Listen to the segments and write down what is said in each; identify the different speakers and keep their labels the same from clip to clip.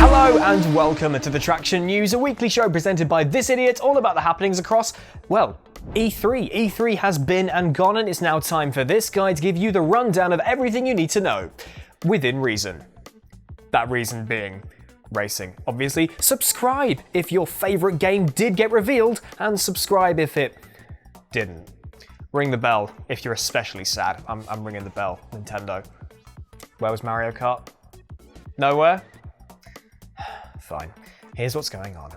Speaker 1: Hello and welcome to the Traxion News, a weekly show presented by this idiot, all about the happenings across, well, E3. E3 has been and gone, and it's now time for this guy to give you the rundown of everything you need to know, within reason. That reason being racing, obviously. Subscribe if your favourite game did get revealed, and subscribe if it didn't. Ring the bell if you're especially sad. I'm ringing the bell, Nintendo. Where was Mario Kart? Nowhere? Fine. Here's what's going on.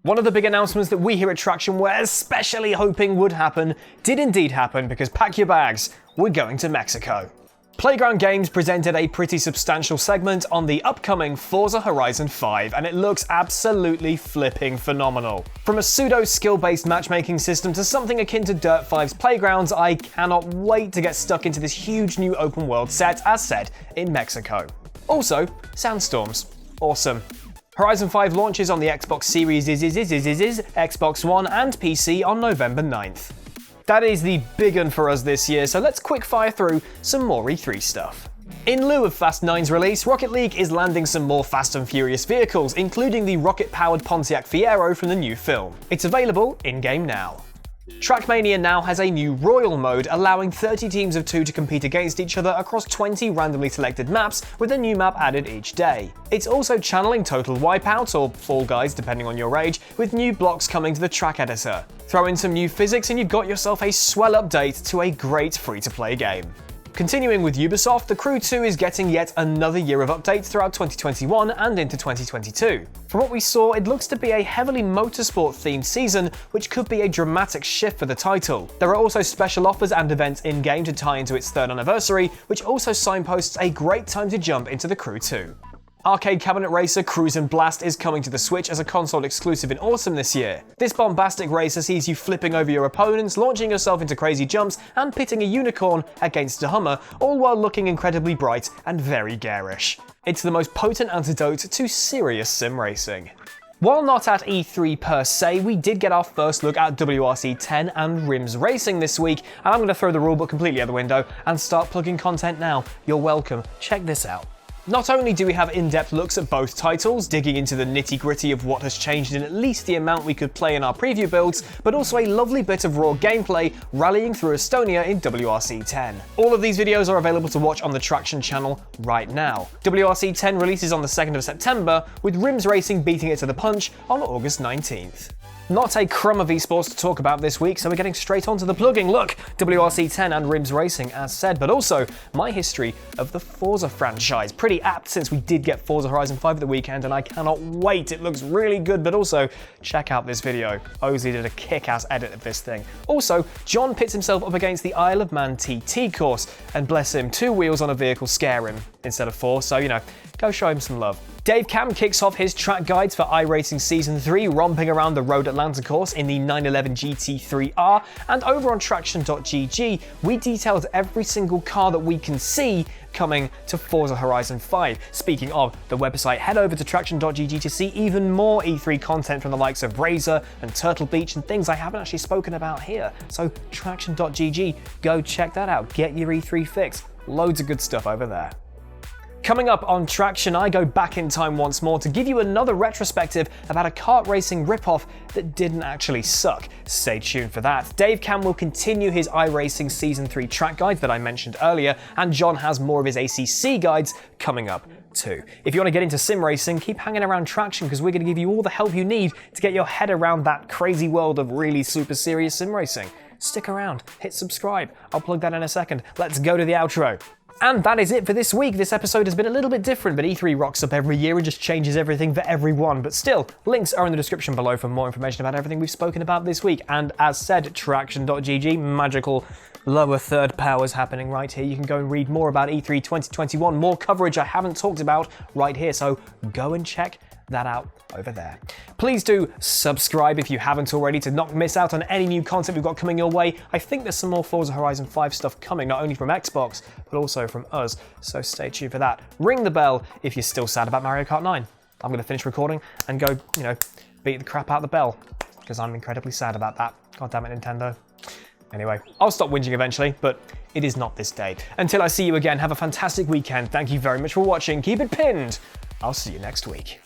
Speaker 1: One of the big announcements that we here at Traxion were especially hoping would happen did indeed happen, because pack your bags, we're going to Mexico. Playground Games presented a pretty substantial segment on the upcoming Forza Horizon 5, and it looks absolutely flipping phenomenal. From a pseudo-skill-based matchmaking system to something akin to Dirt 5's Playgrounds, I cannot wait to get stuck into this huge new open world set, as said, in Mexico. Also, sandstorms. Awesome. Horizon 5 launches on the Xbox Series, Xbox One and PC on November 9th. That is the big one for us this year, so let's quick fire through some more E3 stuff. In lieu of Fast 9's release, Rocket League is landing some more Fast and Furious vehicles, including the rocket-powered Pontiac Fiero from the new film. It's available in-game now. Trackmania now has a new Royal mode, allowing 30 teams of 2 to compete against each other across 20 randomly selected maps, with a new map added each day. It's also channeling Total Wipeout, or Fall Guys depending on your age, with new blocks coming to the track editor. Throw in some new physics and you've got yourself a swell update to a great free-to-play game. Continuing with Ubisoft, The Crew 2 is getting yet another year of updates throughout 2021 and into 2022. From what we saw, it looks to be a heavily motorsport-themed season, which could be a dramatic shift for the title. There are also special offers and events in-game to tie into its 3rd anniversary, which also signposts a great time to jump into The Crew 2. Arcade cabinet racer Cruisin Blast is coming to the Switch as a console exclusive in autumn this year. This bombastic racer sees you flipping over your opponents, launching yourself into crazy jumps, and pitting a unicorn against a Hummer, all while looking incredibly bright and very garish. It's the most potent antidote to serious sim racing. While not at E3 per se, we did get our first look at WRC 10 and Rims Racing this week, and I'm going to throw the rulebook completely out the window and start plugging content now. You're welcome. Check this out. Not only do we have in-depth looks at both titles, digging into the nitty-gritty of what has changed in at least the amount we could play in our preview builds, but also a lovely bit of raw gameplay rallying through Estonia in WRC 10. All of these videos are available to watch on the Traxion channel right now. WRC 10 releases on the 2nd of September, with Rims Racing beating it to the punch on August 19th. Not a crumb of esports to talk about this week, so we're getting straight onto the plugging. Look, WRC 10 and Rims Racing as said, but also my history of the Forza franchise. Pretty apt since we did get Forza Horizon 5 at the weekend, and I cannot wait. It looks really good, but also check out this video. Ozzy did a kick-ass edit of this thing. Also, John pits himself up against the Isle of Man TT course, and bless him, 2 wheels on a vehicle scare him instead of 4, so you know, go show him some love. Dave Cam kicks off his track guides for iRacing Season 3, romping around the Road Atlanta course in the 911 GT3R, and over on TraxionGG, we detailed every single car that we can see coming to Forza Horizon 5. Speaking of the website, head over to TraxionGG to see even more E3 content from the likes of Razor and Turtle Beach and things I haven't actually spoken about here. So TraxionGG, go check that out, get your E3 fix. Loads of good stuff over there. Coming up on Traxion, I go back in time once more to give you another retrospective about a kart racing ripoff that didn't actually suck. Stay tuned for that. Dave Cam will continue his iRacing Season 3 track guide that I mentioned earlier, and John has more of his ACC guides coming up too. If you want to get into sim racing, keep hanging around Traxion, because we're going to give you all the help you need to get your head around that crazy world of really super serious sim racing. Stick around, hit subscribe. I'll plug that in a second. Let's go to the outro. And that is it for this week. This episode has been a little bit different, but E3 rocks up every year and just changes everything for everyone. But still, links are in the description below for more information about everything we've spoken about this week. And as said, TraxionGG, magical lower third powers happening right here. You can go and read more about E3 2021, more coverage I haven't talked about right here. So go and check that out over there. Please do subscribe if you haven't already to not miss out on any new content we've got coming your way. I think there's some more Forza Horizon 5 stuff coming, not only from Xbox, but also from us, so stay tuned for that. Ring the bell if you're still sad about Mario Kart 9. I'm going to finish recording and go, beat the crap out of the bell, because I'm incredibly sad about that. God damn it, Nintendo. Anyway, I'll stop whinging eventually, but it is not this day. Until I see you again, have a fantastic weekend. Thank you very much for watching. Keep it pinned. I'll see you next week.